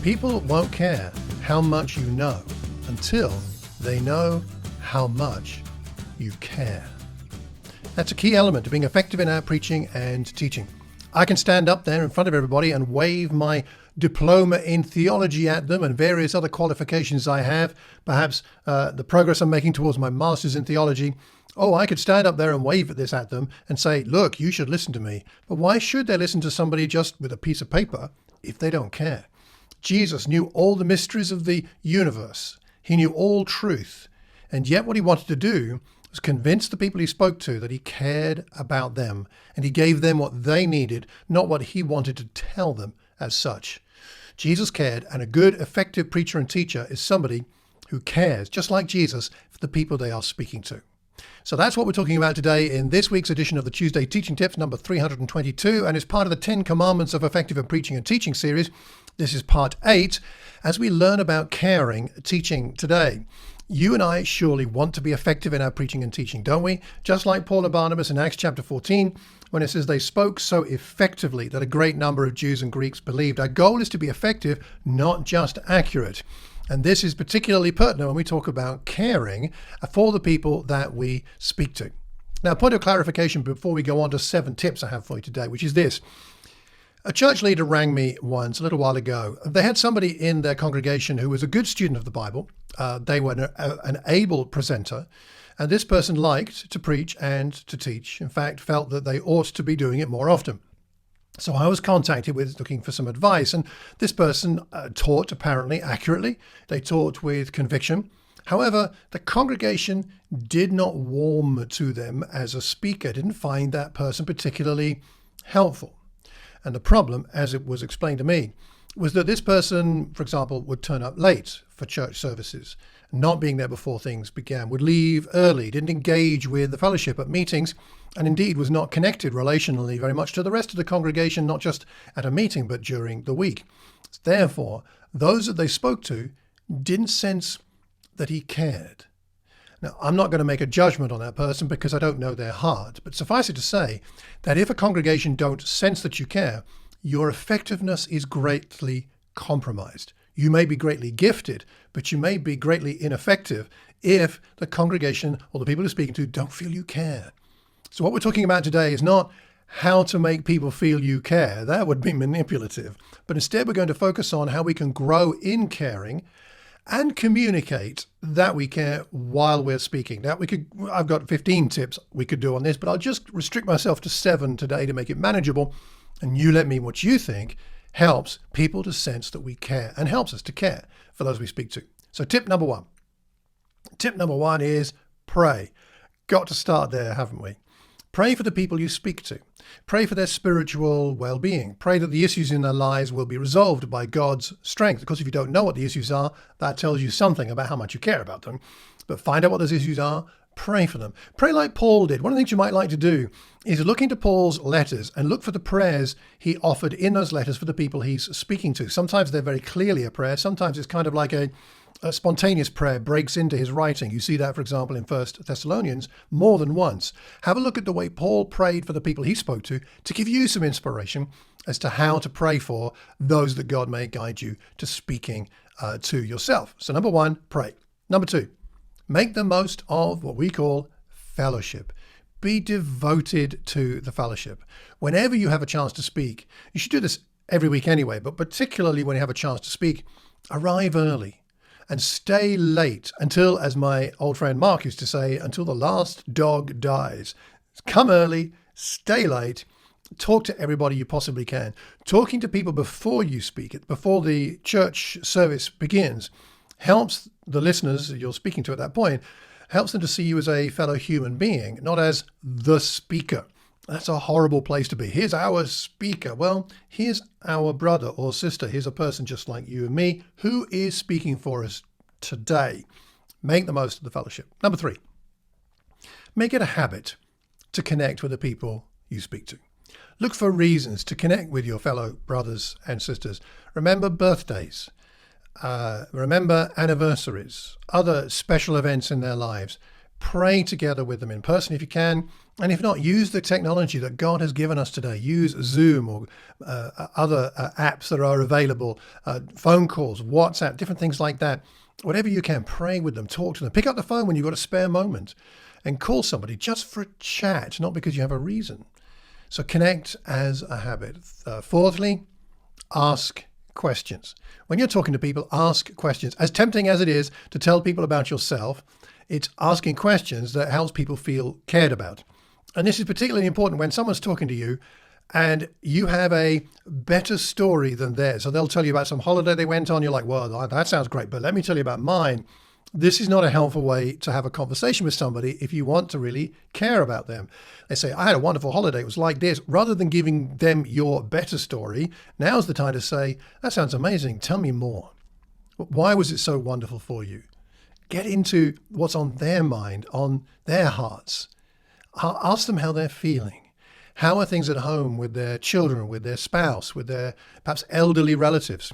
People won't care how much you know until they know how much you care. That's a key element to being effective in our preaching and teaching. I can stand up there in front of everybody and wave my diploma in theology at them and various other qualifications I have, perhaps the progress I'm making towards my master's in theology. Oh, I could stand up there and wave this at them and say, look, you should listen to me. But why should they listen to somebody just with a piece of paper if they don't care? Jesus knew all the mysteries of the universe. He knew all truth. And yet what he wanted to do was convince the people he spoke to that he cared about them, and he gave them what they needed, not what he wanted to tell them as such. Jesus cared, and a good, effective preacher and teacher is somebody who cares, just like Jesus, for the people they are speaking to. So that's what we're talking about today in this week's edition of the Tuesday Teaching Tips, number 322, and is part of the 10 Commandments of Effective in Preaching and Teaching series. This is part 8, as we learn about caring teaching today. You and I surely want to be effective in our preaching and teaching, don't we? Just like Paul and Barnabas in Acts chapter 14, when it says they spoke so effectively that a great number of Jews and Greeks believed. Our goal is to be effective, not just accurate. And this is particularly pertinent when we talk about caring for the people that we speak to. Now, a point of clarification before we go on to 7 tips I have for you today, which is this. A church leader rang me once, a little while ago. They had somebody in their congregation who was a good student of the Bible. They were an able presenter, and this person liked to preach and to teach. In fact, felt that they ought to be doing it more often. So I was contacted with looking for some advice, and this person taught apparently accurately. They taught with conviction. However, the congregation did not warm to them as a speaker, didn't find that person particularly helpful. And the problem, as it was explained to me, was that this person, for example, would turn up late for church services, not being there before things began, would leave early, didn't engage with the fellowship at meetings, and indeed was not connected relationally very much to the rest of the congregation, not just at a meeting, but during the week. Therefore, those that they spoke to didn't sense that he cared. Now, I'm not going to make a judgment on that person because I don't know their heart, but suffice it to say that if a congregation don't sense that you care, your effectiveness is greatly compromised. You may be greatly gifted, but you may be greatly ineffective if the congregation or the people you're speaking to don't feel you care. So what we're talking about today is not how to make people feel you care. That would be manipulative. But instead, we're going to focus on how we can grow in caring and communicate that we care while we're speaking. Now, I've got 15 tips we could do on this, but I'll just restrict myself to 7 today to make it manageable. And you let me know what you think helps people to sense that we care and helps us to care for those we speak to. So tip number 1. Tip number 1 is pray. Got to start there, haven't we? Pray for the people you speak to. Pray for their spiritual well-being. Pray that the issues in their lives will be resolved by God's strength. Of course, if you don't know what the issues are, that tells you something about how much you care about them. But find out what those issues are. Pray for them. Pray like Paul did. One of the things you might like to do is look into Paul's letters and look for the prayers he offered in those letters for the people he's speaking to. Sometimes they're very clearly a prayer. Sometimes it's kind of like a spontaneous prayer breaks into his writing. You see that, for example, in 1 Thessalonians more than once. Have a look at the way Paul prayed for the people he spoke to give you some inspiration as to how to pray for those that God may guide you to speaking to yourself. So number 1, pray. Number 2, make the most of what we call fellowship. Be devoted to the fellowship. Whenever you have a chance to speak, you should do this every week anyway, but particularly when you have a chance to speak, arrive early. And stay late until, as my old friend Mark used to say, until the last dog dies. Come early, stay late, talk to everybody you possibly can. Talking to people before you speak it, before the church service begins, helps the listeners you're speaking to at that point, helps them to see you as a fellow human being, not as the speaker. That's a horrible place to be. Here's our speaker. Well, here's our brother or sister. Here's a person just like you and me who is speaking for us today. Make the most of the fellowship. Number 3, make it a habit to connect with the people you speak to. Look for reasons to connect with your fellow brothers and sisters. Remember birthdays. Remember anniversaries, other special events in their lives. Pray together with them in person if you can. And if not, use the technology that God has given us today. Use Zoom or other apps that are available, phone calls, WhatsApp, different things like that. Whatever you can, pray with them, talk to them. Pick up the phone when you've got a spare moment and call somebody just for a chat, not because you have a reason. So connect as a habit. Fourthly, ask questions. When you're talking to people, ask questions. As tempting as it is to tell people about yourself, it's asking questions that helps people feel cared about. And this is particularly important when someone's talking to you and you have a better story than theirs. So they'll tell you about some holiday they went on. You're like, well, that sounds great, but let me tell you about mine. This is not a helpful way to have a conversation with somebody if you want to really care about them. They say, I had a wonderful holiday. It was like this. Rather than giving them your better story, now's the time to say, that sounds amazing. Tell me more. Why was it so wonderful for you? Get into what's on their mind, on their hearts. Ask them how they're feeling. How are things at home with their children, with their spouse, with their perhaps elderly relatives?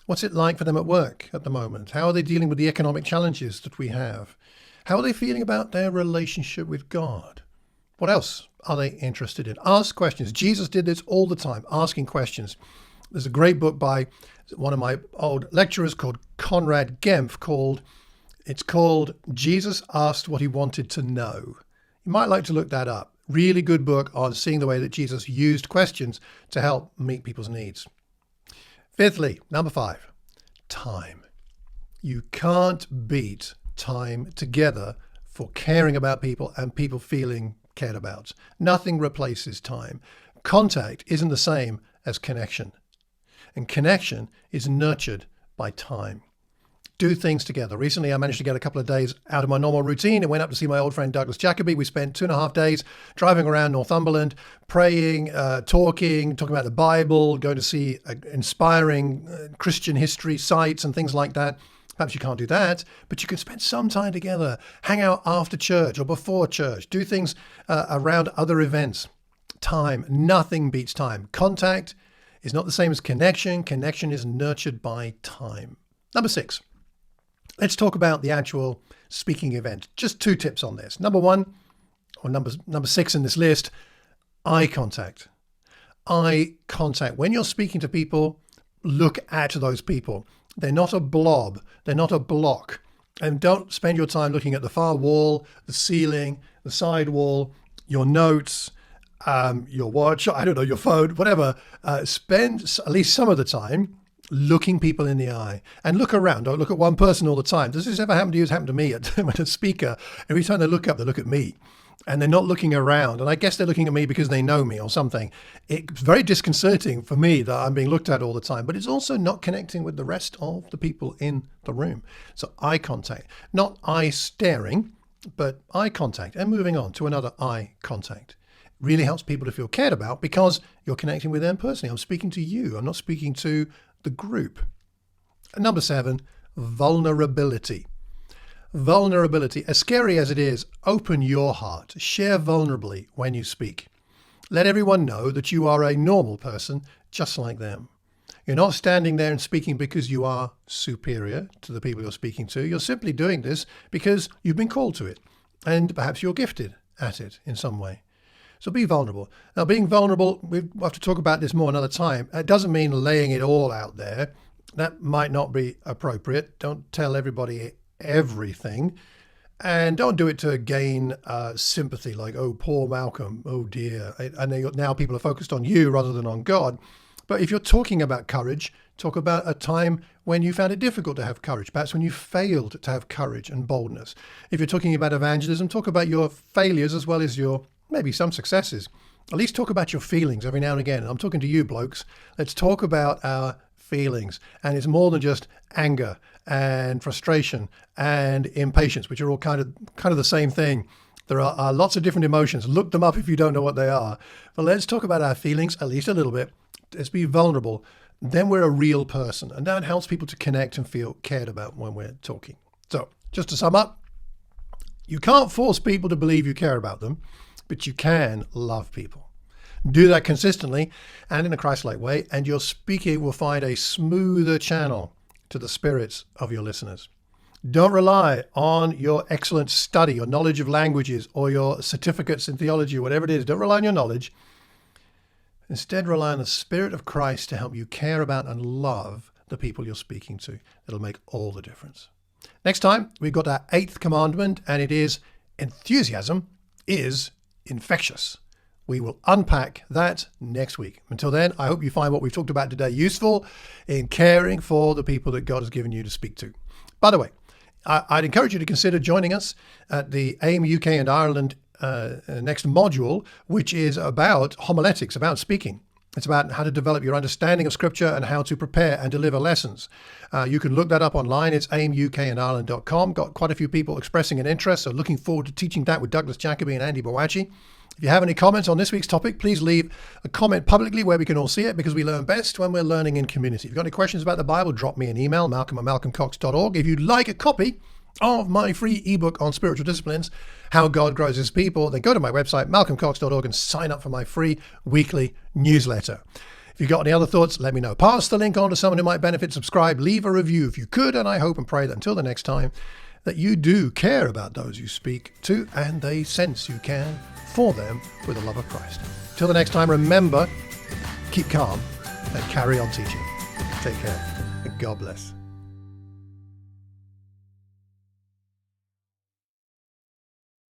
What's it like for them at work at the moment? How are they dealing with the economic challenges that we have? How are they feeling about their relationship with God? What else are they interested in? Ask questions. Jesus did this all the time, asking questions. There's a great book by one of my old lecturers called Conrad Gempf called Jesus Asked What He Wanted to Know. You might like to look that up. Really good book on seeing the way that Jesus used questions to help meet people's needs. Fifthly, number 5, time. You can't beat time together for caring about people and people feeling cared about. Nothing replaces time. Contact isn't the same as connection. And connection is nurtured by time. Do things together. Recently, I managed to get a couple of days out of my normal routine and went up to see my old friend Douglas Jacoby. We spent 2.5 days driving around Northumberland, praying, talking about the Bible, going to see inspiring Christian history sites and things like that. Perhaps you can't do that, but you can spend some time together, hang out after church or before church, do things around other events. Time, nothing beats time. Contact is not the same as connection. Connection is nurtured by time. Number 6. Let's talk about the actual speaking event. Just 2 tips on this. Number 1, or number 6 in this list, eye contact. Eye contact. When you're speaking to people, look at those people. They're not a blob. They're not a block. And don't spend your time looking at the far wall, the ceiling, the side wall, your notes, your watch, I don't know, your phone, whatever. Spend at least some of the time looking people in the eye and look around. Don't look at one person all the time. Does this ever happen to you? It's happened to me when a speaker, every time they look up, they look at me and they're not looking around. And I guess they're looking at me because they know me or something. It's very disconcerting for me that I'm being looked at all the time, but it's also not connecting with the rest of the people in the room. So eye contact, not eye staring, but eye contact, and moving on to another eye contact. Really helps people to feel cared about because you're connecting with them personally. I'm speaking to you. I'm not speaking to the group. And number 7, vulnerability. Vulnerability, as scary as it is, open your heart. Share vulnerably when you speak. Let everyone know that you are a normal person just like them. You're not standing there and speaking because you are superior to the people you're speaking to. You're simply doing this because you've been called to it and perhaps you're gifted at it in some way. So be vulnerable. Now, being vulnerable, we'll have to talk about this more another time. It doesn't mean laying it all out there. That might not be appropriate. Don't tell everybody everything. And don't do it to gain sympathy, like, oh, poor Malcolm, oh dear. And now people are focused on you rather than on God. But if you're talking about courage, talk about a time when you found it difficult to have courage, perhaps when you failed to have courage and boldness. If you're talking about evangelism, talk about your failures as well as your maybe some successes. At least talk about your feelings every now and again. And I'm talking to you blokes. Let's talk about our feelings. And it's more than just anger and frustration and impatience, which are all kind of the same thing. There are lots of different emotions. Look them up if you don't know what they are. But let's talk about our feelings, at least a little bit. Let's be vulnerable. Then we're a real person. And that helps people to connect and feel cared about when we're talking. So just to sum up, you can't force people to believe you care about them, but you can love people. Do that consistently and in a Christ-like way, and your speaking will find a smoother channel to the spirits of your listeners. Don't rely on your excellent study, your knowledge of languages, or your certificates in theology, or whatever it is. Don't rely on your knowledge. Instead, rely on the Spirit of Christ to help you care about and love the people you're speaking to. It'll make all the difference. Next time, we've got our 8th commandment, and it is enthusiasm is infectious. We will unpack that next week. Until then, I hope you find what we've talked about today useful in caring for the people that God has given you to speak to. By the way, I'd encourage you to consider joining us at the AIM UK and Ireland next module, which is about homiletics, about speaking. It's about how to develop your understanding of Scripture and how to prepare and deliver lessons. You can look that up online. It's aimukandIreland.com. Got quite a few people expressing an interest, so looking forward to teaching that with Douglas Jacoby and Andy Bowachi. If you have any comments on this week's topic, please leave a comment publicly where we can all see it, because we learn best when we're learning in community. If you've got any questions about the Bible, drop me an email, malcolm@malcolmcox.org. If you'd like a copy of my free ebook on spiritual disciplines, How God Grows His People, then go to my website, malcolmcox.org, and sign up for my free weekly newsletter. If you've got any other thoughts, let me know. Pass the link on to someone who might benefit. Subscribe, leave a review if you could, and I hope and pray that until the next time, that you do care about those you speak to, and they sense you care for them with the love of Christ. Till the next time, remember, keep calm and carry on teaching. Take care, and God bless.